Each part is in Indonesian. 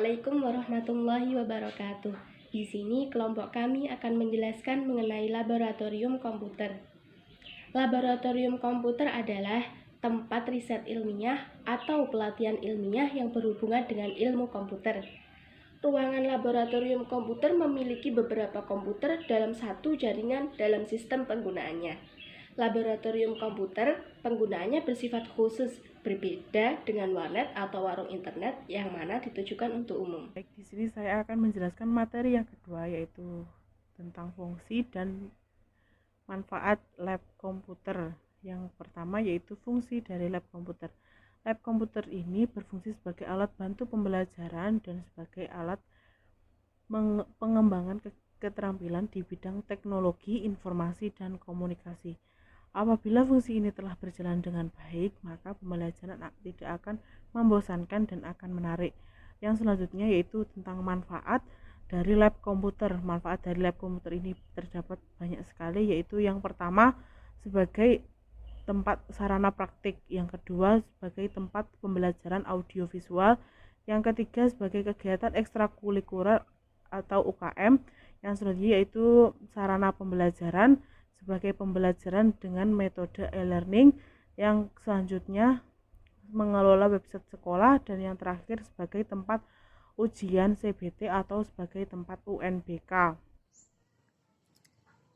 Assalamualaikum warahmatullahi wabarakatuh. Di sini kelompok kami akan menjelaskan mengenai laboratorium komputer. Laboratorium komputer adalah tempat riset ilmiah atau pelatihan ilmiah yang berhubungan dengan ilmu komputer. Ruangan laboratorium komputer memiliki beberapa komputer dalam satu jaringan dalam sistem penggunaannya. Laboratorium komputer penggunaannya bersifat khusus, berbeda dengan warnet atau warung internet yang mana ditujukan untuk umum. Baik, di sini saya akan menjelaskan materi yang kedua, yaitu tentang fungsi dan manfaat lab komputer. Yang pertama yaitu fungsi dari lab komputer. Lab komputer ini berfungsi sebagai alat bantu pembelajaran dan sebagai alat pengembangan keterampilan di bidang teknologi, informasi, dan komunikasi. Apabila fungsi ini telah berjalan dengan baik, maka pembelajaran tidak akan membosankan dan akan menarik. Yang selanjutnya yaitu tentang manfaat dari lab komputer. Manfaat dari lab komputer ini terdapat banyak sekali, yaitu yang pertama sebagai tempat sarana praktik, yang kedua sebagai tempat pembelajaran audiovisual, yang ketiga sebagai kegiatan ekstrakurikuler atau UKM, yang selanjutnya yaitu sarana pembelajaran sebagai pembelajaran dengan metode e-learning, yang selanjutnya mengelola website sekolah, dan yang terakhir sebagai tempat ujian CBT atau sebagai tempat UNBK.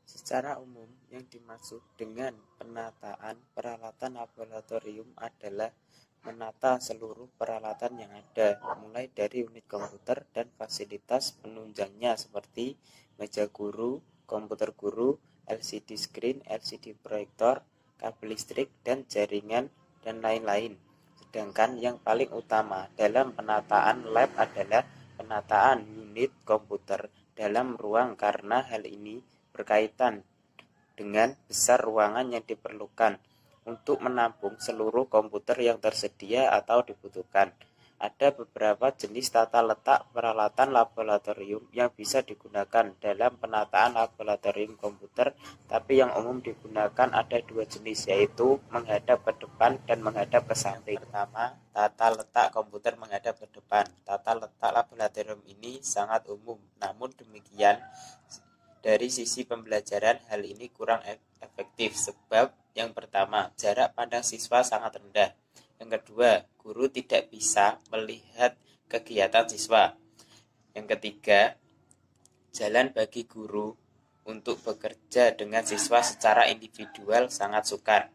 Secara umum, yang dimaksud dengan penataan peralatan laboratorium adalah menata seluruh peralatan yang ada, mulai dari unit komputer dan fasilitas penunjangnya seperti meja guru, komputer guru, LCD screen, LCD proyektor, kabel listrik, dan jaringan, dan lain-lain. Sedangkan yang paling utama dalam penataan lab adalah penataan unit komputer dalam ruang, karena hal ini berkaitan dengan besar ruangan yang diperlukan untuk menampung seluruh komputer yang tersedia atau dibutuhkan. Ada beberapa jenis tata letak peralatan laboratorium yang bisa digunakan dalam penataan laboratorium komputer, tapi yang umum digunakan ada dua jenis, yaitu menghadap ke depan dan menghadap ke samping. Pertama, tata letak komputer menghadap ke depan. Tata letak laboratorium ini sangat umum, namun demikian dari sisi pembelajaran hal ini kurang efektif, sebab yang pertama, jarak pandang siswa sangat rendah. Yang kedua, guru tidak bisa melihat kegiatan siswa. Yang ketiga, jalan bagi guru untuk bekerja dengan siswa secara individual sangat sukar.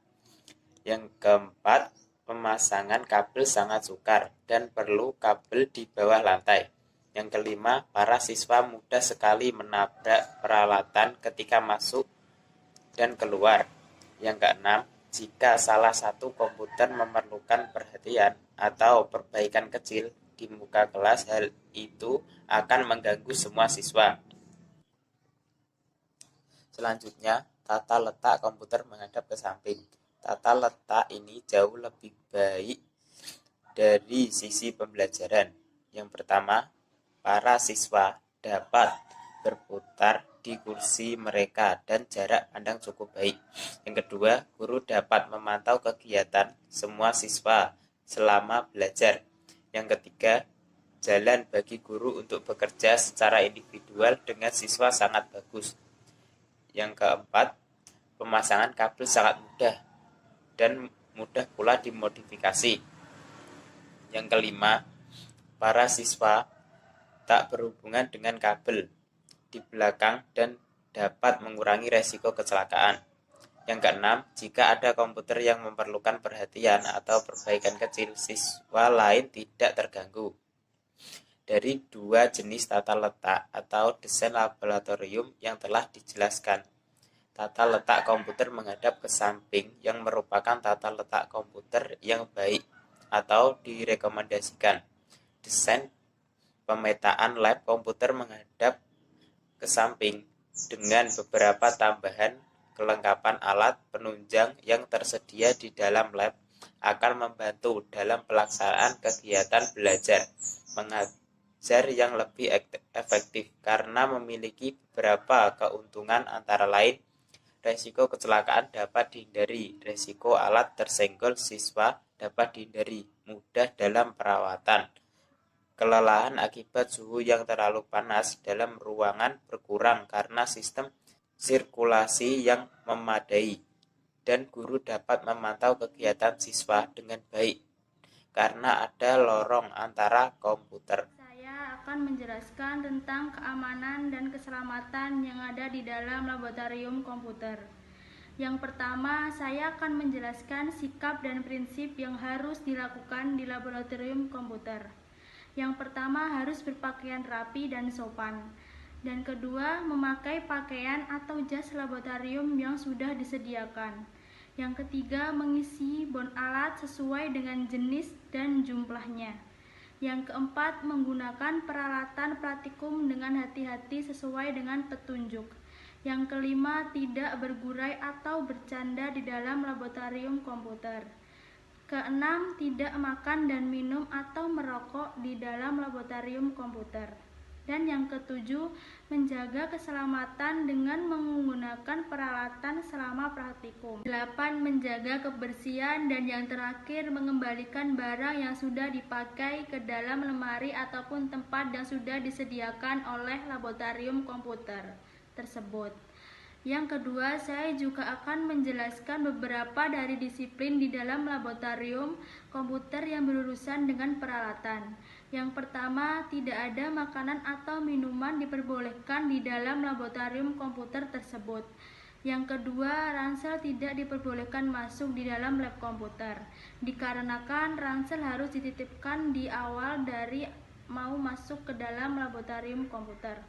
Yang keempat, pemasangan kabel sangat sukar dan perlu kabel di bawah lantai. Yang kelima, para siswa mudah sekali menabrak peralatan ketika masuk dan keluar. Yang keenam, jika salah satu komputer memerlukan perhatian atau perbaikan kecil di muka kelas, hal itu akan mengganggu semua siswa. Selanjutnya, tata letak komputer menghadap ke samping. Tata letak ini jauh lebih baik dari sisi pembelajaran. Yang pertama, para siswa dapat berputar di kursi mereka dan jarak pandang cukup baik. Yang kedua, guru dapat memantau kegiatan semua siswa selama belajar. Yang ketiga, jalan bagi guru untuk bekerja secara individual dengan siswa sangat bagus. Yang keempat, pemasangan kabel sangat mudah dan mudah pula dimodifikasi. Yang kelima, para siswa tak berhubungan dengan kabel di belakang dan dapat mengurangi resiko kecelakaan. Yang keenam, jika ada komputer yang memerlukan perhatian atau perbaikan kecil, siswa lain tidak terganggu. Dari dua jenis tata letak atau desain laboratorium yang telah dijelaskan, tata letak komputer menghadap ke samping yang merupakan tata letak komputer yang baik atau direkomendasikan. Desain pemetaan lab komputer menghadap ke samping dengan beberapa tambahan kelengkapan alat penunjang yang tersedia di dalam lab akan membantu dalam pelaksanaan kegiatan belajar mengajar yang lebih efektif karena memiliki beberapa keuntungan, antara lain resiko kecelakaan dapat dihindari, resiko alat tersenggol siswa dapat dihindari, mudah dalam perawatan, Kelelahan akibat suhu yang terlalu panas dalam ruangan berkurang karena sistem sirkulasi yang memadai, dan guru dapat memantau kegiatan siswa dengan baik karena ada lorong antara komputer. Saya akan menjelaskan tentang keamanan dan keselamatan yang ada di dalam laboratorium komputer. Yang pertama, saya akan menjelaskan sikap dan prinsip yang harus dilakukan di laboratorium komputer. Yang pertama, harus berpakaian rapi dan sopan. Dan kedua, memakai pakaian atau jas laboratorium yang sudah disediakan. Yang ketiga, mengisi bon alat sesuai dengan jenis dan jumlahnya. Yang keempat, menggunakan peralatan praktikum dengan hati-hati sesuai dengan petunjuk. Yang kelima, tidak bergurai atau bercanda di dalam laboratorium komputer. Keenam, tidak makan dan minum atau merokok di dalam laboratorium komputer. Dan yang ketujuh, menjaga keselamatan dengan menggunakan peralatan selama praktikum. 8. Menjaga kebersihan, dan yang terakhir, mengembalikan barang yang sudah dipakai ke dalam lemari ataupun tempat yang sudah disediakan oleh laboratorium komputer tersebut. Yang kedua, saya juga akan menjelaskan beberapa dari disiplin di dalam laboratorium komputer yang berurusan dengan peralatan. Yang pertama, tidak ada makanan atau minuman diperbolehkan di dalam laboratorium komputer tersebut. Yang kedua, ransel tidak diperbolehkan masuk di dalam lab komputer, dikarenakan ransel harus dititipkan di awal dari mau masuk ke dalam laboratorium komputer.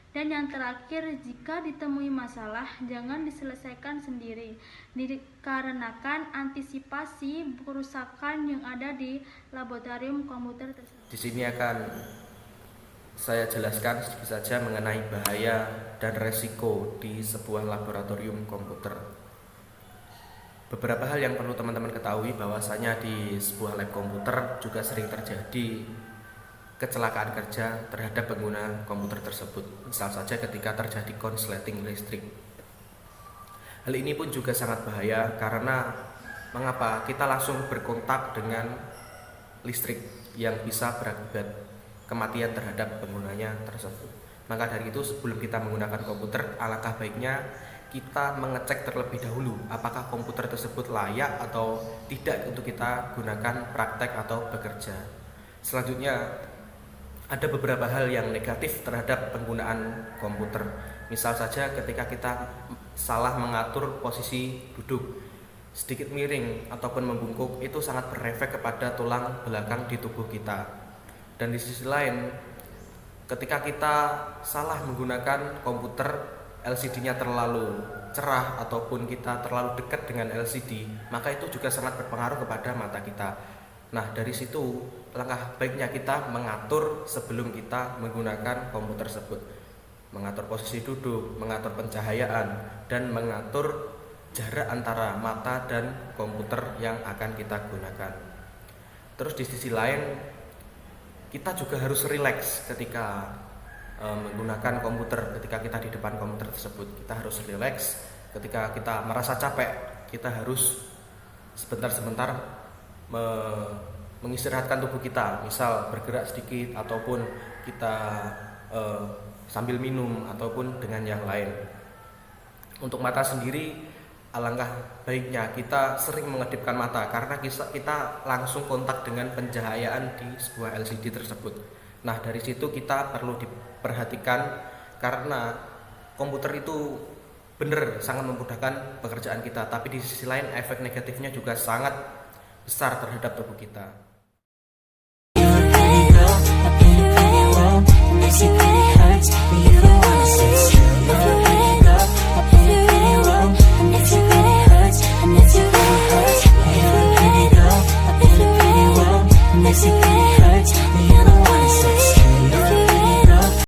Dan yang terakhir, jika ditemui masalah, jangan diselesaikan sendiri, dikarenakan antisipasi kerusakan yang ada di laboratorium komputer tersebut. Di sini akan saya jelaskan sedikit saja mengenai bahaya dan resiko di sebuah laboratorium komputer. Beberapa hal yang perlu teman-teman ketahui bahwasanya di sebuah lab komputer juga sering terjadi kecelakaan kerja terhadap pengguna komputer tersebut. Misal saja ketika terjadi konsleting listrik. Hal ini pun juga sangat bahaya karena mengapa? Kita langsung berkontak dengan listrik yang bisa berakibat kematian terhadap penggunanya tersebut. Maka dari itu, sebelum kita menggunakan komputer, alangkah baiknya kita mengecek terlebih dahulu apakah komputer tersebut layak atau tidak untuk kita gunakan praktek atau bekerja. Selanjutnya, ada beberapa hal yang negatif terhadap penggunaan komputer. Misal saja ketika kita salah mengatur posisi duduk, sedikit miring ataupun membungkuk, itu sangat berefek kepada tulang belakang di tubuh kita. Dan di sisi lain, ketika kita salah menggunakan komputer, LCD-nya terlalu cerah ataupun kita terlalu dekat dengan LCD, maka itu juga sangat berpengaruh kepada mata kita. Nah, dari situ langkah baiknya kita mengatur sebelum kita menggunakan komputer tersebut. Mengatur posisi duduk, mengatur pencahayaan, dan mengatur jarak antara mata dan komputer yang akan kita gunakan. Terus di sisi lain, kita juga harus rileks ketika menggunakan komputer. Ketika kita di depan komputer tersebut, kita harus rileks. Ketika kita merasa capek, kita harus sebentar-sebentar mengistirahatkan tubuh kita, misal bergerak sedikit ataupun kita sambil minum ataupun dengan yang lain. Untuk mata sendiri, alangkah baiknya kita sering mengedipkan mata karena kita langsung kontak dengan pencahayaan di sebuah LCD tersebut. Nah, dari situ kita perlu diperhatikan karena komputer itu benar sangat memudahkan pekerjaan kita, tapi di sisi lain efek negatifnya juga sangat besar terhadap tubuh kita. You're a pretty girl, I've been a pretty world. It makes it pretty hurts, but you